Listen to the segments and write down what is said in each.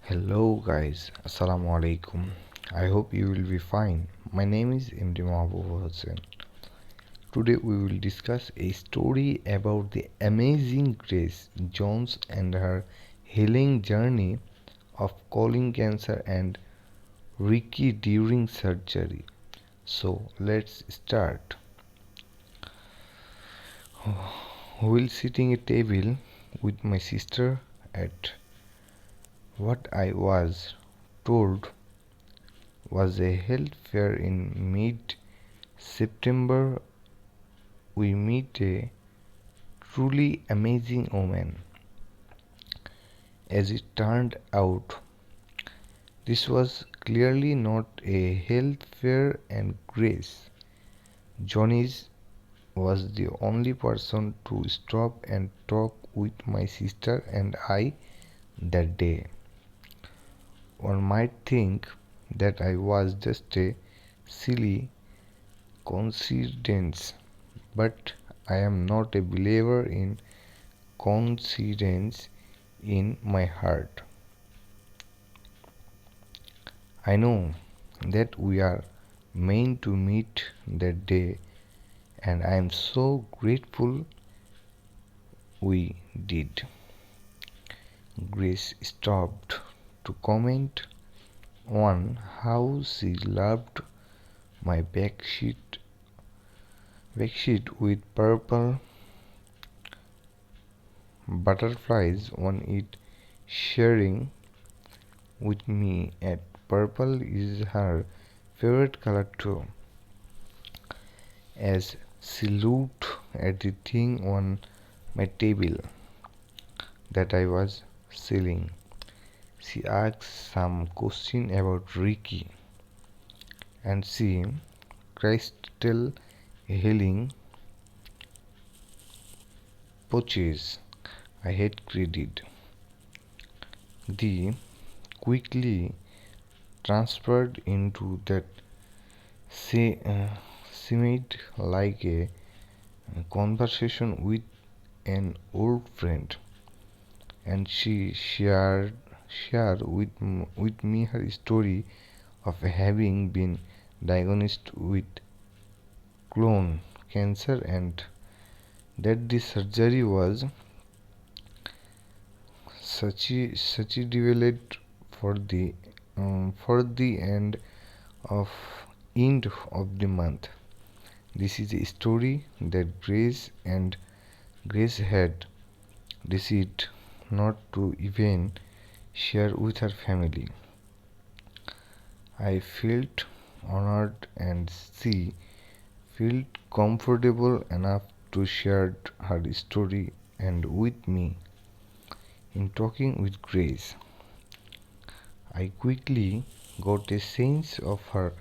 Hello guys, Assalamu alaikum. I hope you will be fine. My name is MD Mahbub Hussain. Today we will discuss a story about the amazing Grace Jones and her healing journey of colon cancer and Reiki during surgery. So let's start. While sitting at a table with my sister at what I was told was a health fair in mid-September, we meet a truly amazing woman. As it turned out, this was clearly not a health fair, and Grace Jones was the only person to stop and talk with my sister and I that day. One might think that I was just a silly coincidence, but I am not a believer in coincidence in my heart. I know that we are meant to meet that day, and I am so grateful we did. Grace stopped to comment on how she loved my backsheet with purple butterflies on it, sharing with me that purple is her favorite color too. As she looked at the thing on my table that I was selling, she asked some question about Reiki and she crystal healing pouches I had created. The quickly transferred into that seemed like a conversation with an old friend, and she shared with me her story of having been diagnosed with colon cancer and that the surgery was scheduled for the of end of the month. This is a story that Grace had decided not to even share with her family. I felt honored and she felt comfortable enough to share her story and with me. In talking with Grace, I quickly got a sense of her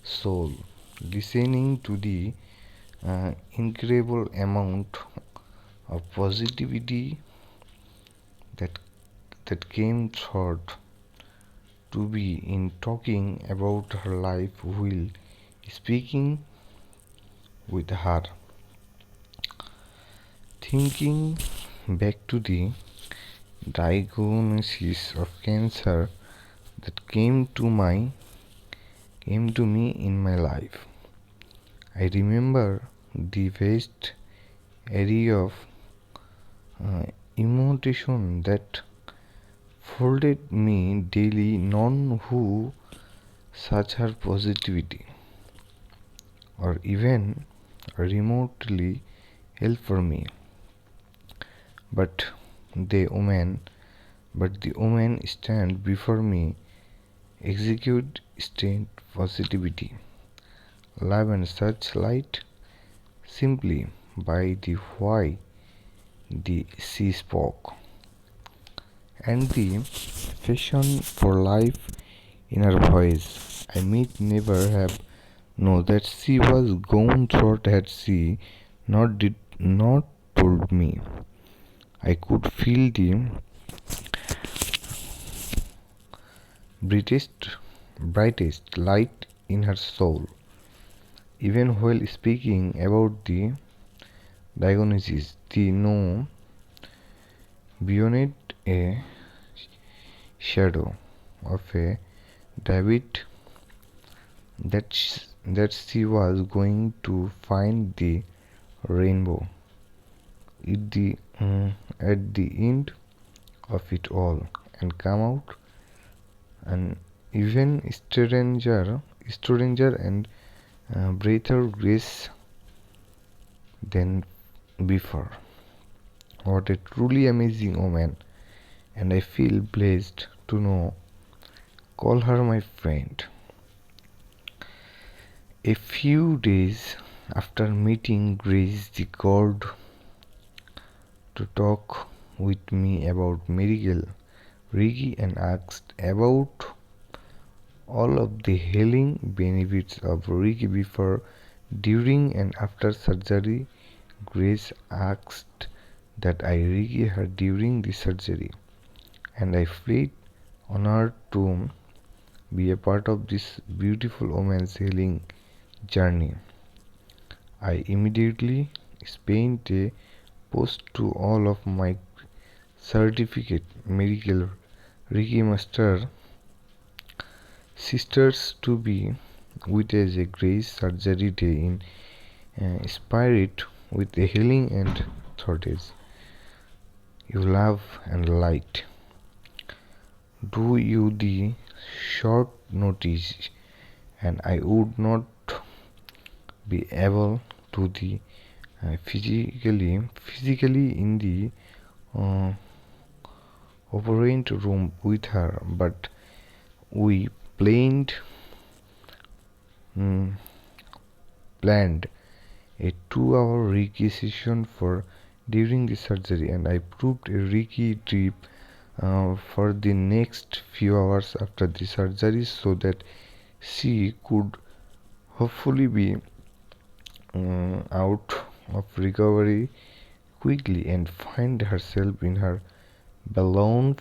soul, listening to the incredible amount of positivity that came through to be in talking about her life while speaking with her. Thinking back to the diagnosis of cancer that came to me in my life, I remember the vast array of uh, emotion that folded me daily. None who such her positivity or even remotely help for me, but the woman the woman stand before me execute stand positivity, love and such light simply by the why the she spoke and the passion for life in her voice. I might never have known that she was gone through had she not told me. I could feel the brightest light in her soul, even while speaking about the diagnosis. The no beyond a shadow. of a David that she was going to find the rainbow at the end of it all and come out an even stranger and breather grace than before. What a truly amazing woman, and I feel blessed to know. Call her my friend. A few days after meeting Grace, the called to talk with me about medical Reiki and asked about all of the healing benefits of Reiki before, during, and after surgery. Grace asked that I Reiki her during the surgery, and I felt honored to be a part of this beautiful woman's healing journey. I immediately spent a post to all of my certificate medical Reiki master sisters to be with us a Grace surgery day in spirit with a healing and thoughts you love and light. Do you the short notice, and I would not be able to the physically in the uh, operating room with her, but we planned mm, planned a 2-hour Reiki session for during the surgery, and I proved a Reiki trip for the next few hours after the surgery so that she could hopefully be out of recovery quickly and find herself in her balloon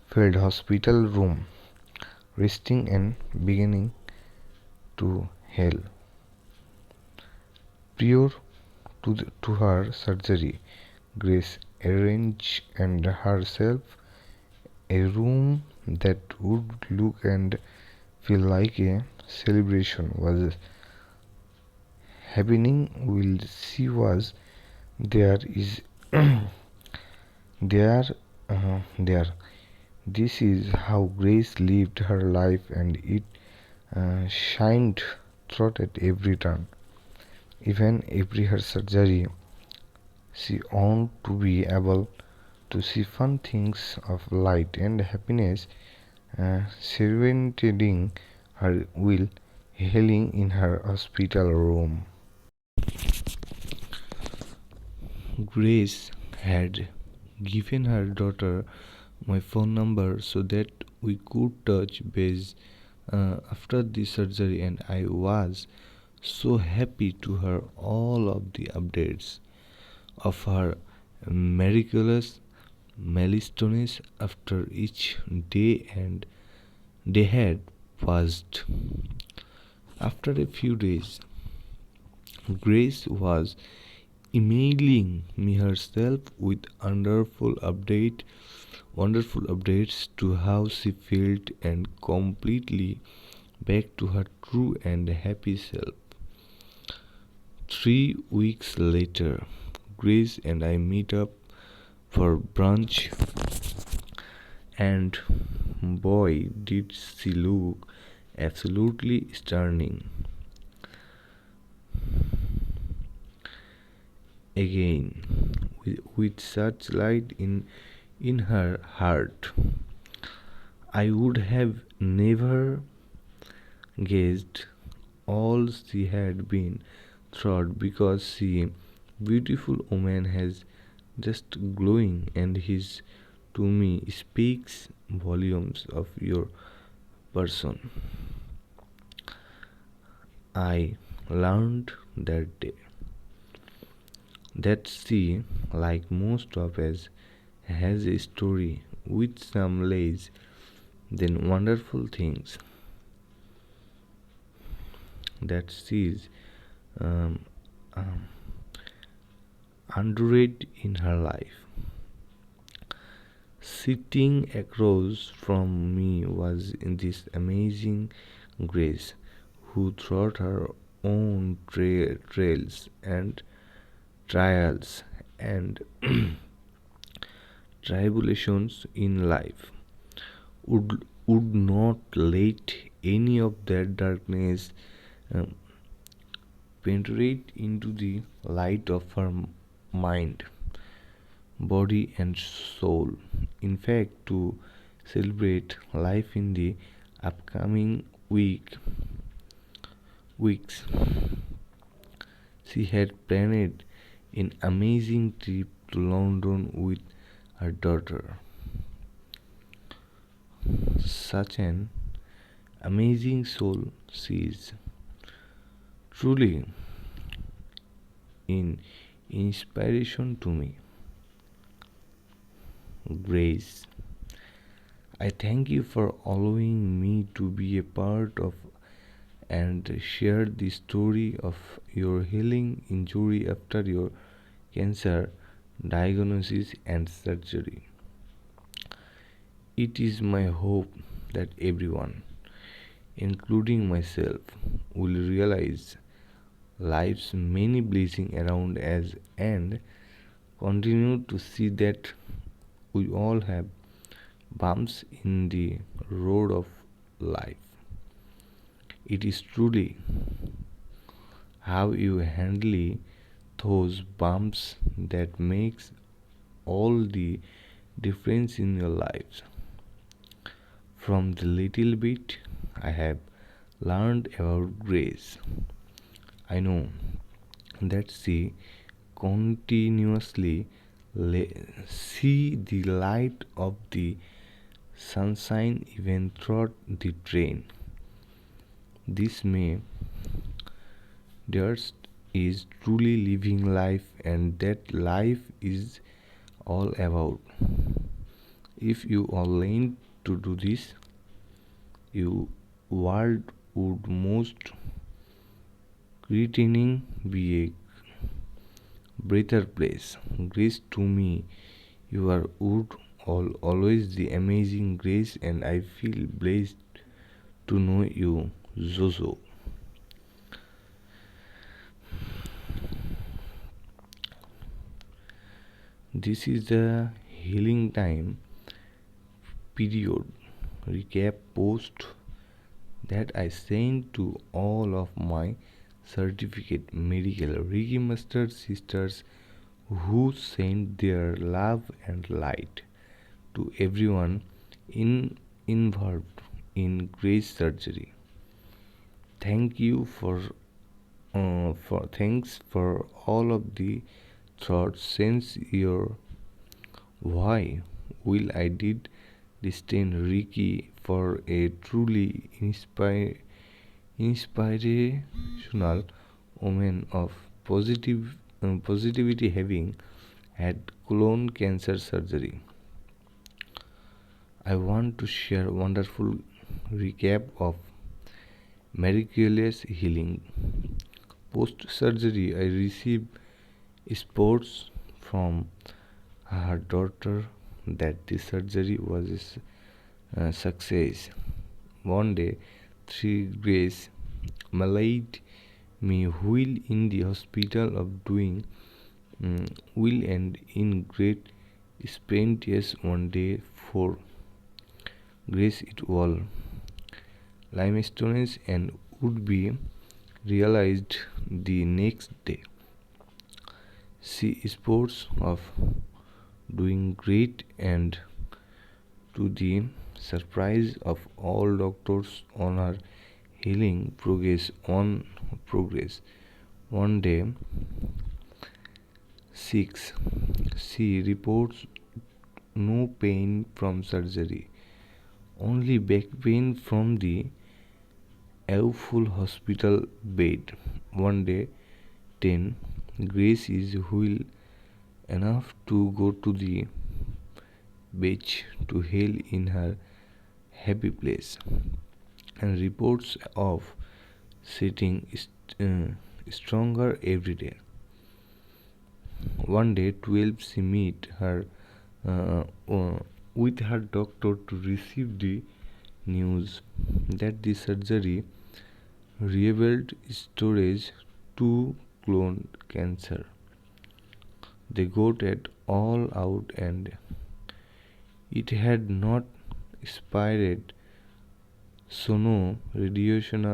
filled hospital room, resting and beginning to heal. Prior to her surgery, Grace arranged and herself a room that would look and feel like a celebration was happening while she was there is there there. This is how Grace lived her life, and it shined through at every turn. Even every her surgery, she wanted to be able to see fun things of light and happiness surrounding her while healing in her hospital room. Grace had given her daughter my phone number so that we could touch base after the surgery, and I was so happy to hear all of the updates of her miraculous milestones after each day and they had passed. After a few days, Grace was emailing me herself with wonderful updates to how she felt and completely back to her true and happy self. 3 weeks later, Grace and I meet up for brunch, and boy, did she look absolutely stunning. Again, with such light in her heart, I would have never guessed all she had been through, because she beautiful woman has just glowing, and his to me speaks volumes of your person. I learned that day that she, like most of us, has a story with some lays, then wonderful things that she's um, um, underrated in her life. Sitting across from me was in this amazing Grace, who throughout her own trails and trials and tribulations in life would not let any of that darkness um, penetrate into the light of her mind, body, and soul. In fact, to celebrate life in the upcoming weeks, she had planned an amazing trip to London with her daughter. Such an amazing soul she is. Truly an inspiration to me. Grace, I thank you for allowing me to be a part of and share the story of your healing injury after your cancer diagnosis and surgery. It is my hope that everyone, including myself, will realize life's many blessings around us and continue to see that we all have bumps in the road of life. It is truly how you handle those bumps that makes all the difference in your life. From the little bit I have learned about Grace, I know that she continuously see the light of the sunshine even through the drain. This may theirs is truly living life, and that life is all about. If you are learn to do this, your world would most greeting be a better place. Grace to me, you are would always the amazing Grace, and I feel blessed to know you, Zozo. This is the healing time period recap post that I sent to all of my certificate medical Reiki Master sisters who sent their love and light to everyone involved in Grace surgery. Thank you for thanks for all of the thoughts since your why will I did disdain Reiki for a truly inspirational woman of positivity having had colon cancer surgery. I want to share a wonderful recap of miraculous healing. Post surgery, I received reports from her daughter that the surgery was a success. One day, three Grace malayed me while in the hospital of doing will and in great spent yes one day for Grace it all limestones and would be realized the next day. She sports of doing great and to the surprise of all doctors on her healing progress. One day 6 she reports no pain from surgery, only back pain from the full hospital bed. One day 10 Grace is well enough to go to the beach to hail in her happy place and reports of sitting stronger every day. One day 12 she meet her uh, uh, with her doctor to receive the news that the surgery revealed stage 2 colon cancer. They got it all out and it had not expired, so no radiation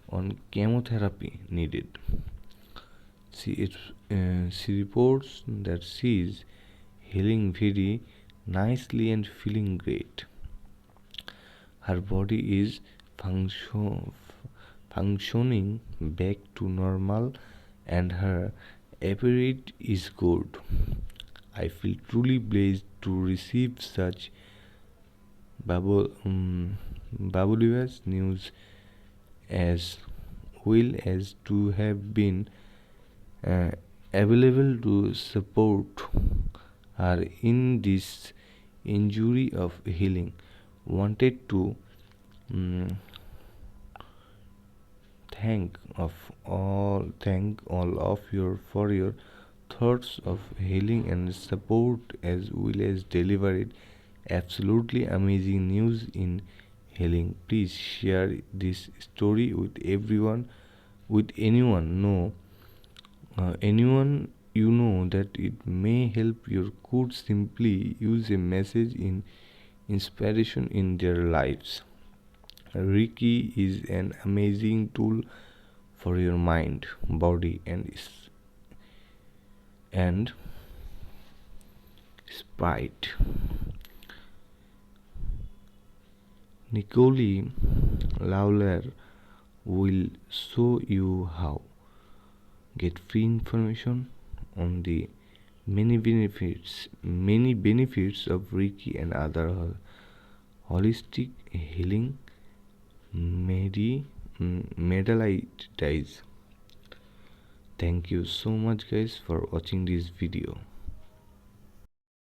on chemotherapy needed. She reports that she is healing very nicely and feeling great. Her body is functioning back to normal and her appetite is good. I feel truly blessed to receive such babulous news as well as to have been uh, available to support her in this injury of healing. Wanted to um, thank all of you for your thoughts of healing and support as well as delivered absolutely amazing news in healing. Please share this story with anyone you know that it may help. You could simply use a message in inspiration in their lives. Reiki is an amazing tool for your mind, body, and spirit. Nicole Lawler will show you how. Get free information on the many benefits of Reiki and other holistic healing modalities. Thank you so much guys for watching this video.